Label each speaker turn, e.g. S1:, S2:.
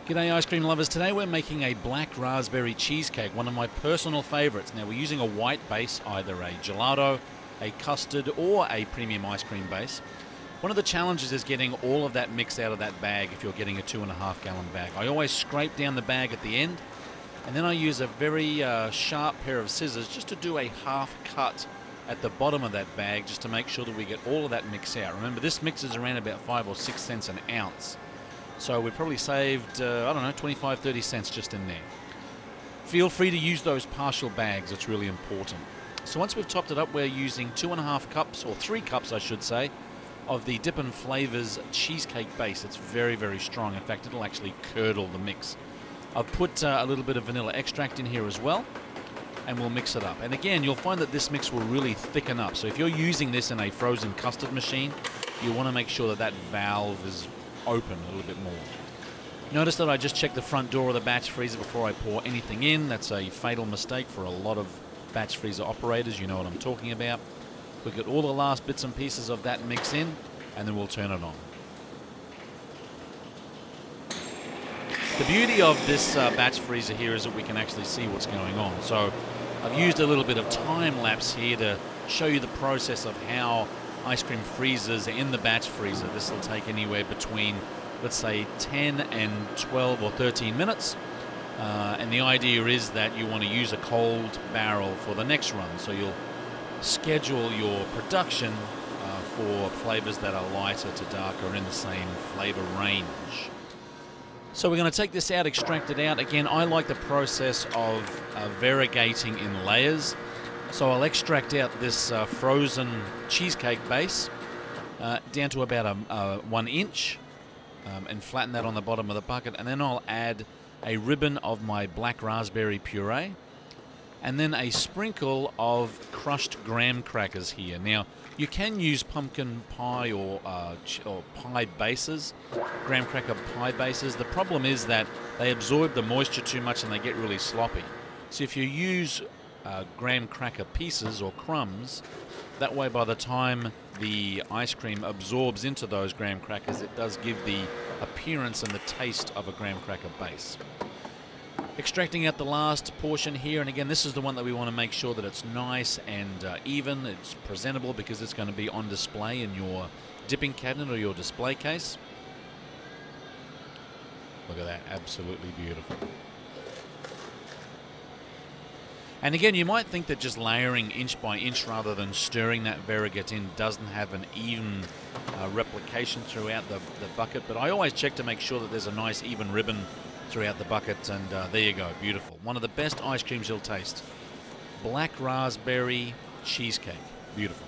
S1: G'day ice cream lovers. Today we're making a black raspberry cheesecake, one of my personal favorites. Now we're using a white base, either a gelato, a custard or a premium ice cream base. One of the challenges is getting all of that mix out of that bag if you're getting a 2.5 gallon bag. I always scrape down the bag at the end and then I use a very sharp pair of scissors just to do a half cut at the bottom of that bag just to make sure that we get all of that mix out. Remember, this mix is around about 5 or 6 cents an ounce. So we probably saved, 25, 30 cents just in there. Feel free to use those partial bags, it's really important. So once we've topped it up, we're using 2.5 cups, or 3 cups I should say, of the Dippin' Flavors cheesecake base. It's very, very strong. In fact, it'll actually curdle the mix. I've put a little bit of vanilla extract in here as well, and we'll mix it up. And again, you'll find that this mix will really thicken up. So if you're using this in a frozen custard machine, you want to make sure that that valve is open a little bit more. Notice that I just checked the front door of the batch freezer before I pour anything in. That's a fatal mistake for a lot of batch freezer operators. You know what I'm talking about. We'll get all the last bits and pieces of that mix in, and then we'll turn it on. The beauty of this batch freezer here is that we can actually see what's going on. So I've used a little bit of time lapse here to show you the process of how ice cream freezers in the batch freezer. This will take anywhere between, let's say, 10 and 12 or 13 minutes. And the idea is that you want to use a cold barrel for the next run. So you'll schedule your production for flavors that are lighter to darker in the same flavor range. So we're going to take this out, extract it out. Again, I like the process of variegating in layers. So I'll extract out this frozen cheesecake base down to about 1 inch and flatten that on the bottom of the bucket. And then I'll add a ribbon of my black raspberry puree and then a sprinkle of crushed graham crackers here. Now, you can use pumpkin pie or pie bases, graham cracker pie bases. The problem is that they absorb the moisture too much and they get really sloppy. So if you use graham cracker pieces or crumbs, that way by the time the ice cream absorbs into those graham crackers, it does give the appearance and the taste of a graham cracker base. Extracting out the last portion here, and again, this is the one that we want to make sure that it's nice and even, it's presentable because it's going to be on display in your dipping cabinet or your display case. Look at that, absolutely beautiful. And again, you might think that just layering inch by inch rather than stirring that variegate in doesn't have an even replication throughout the bucket, but I always check to make sure that there's a nice even ribbon throughout the bucket, and there you go, beautiful. One of the best ice creams you'll taste. Black raspberry cheesecake, beautiful.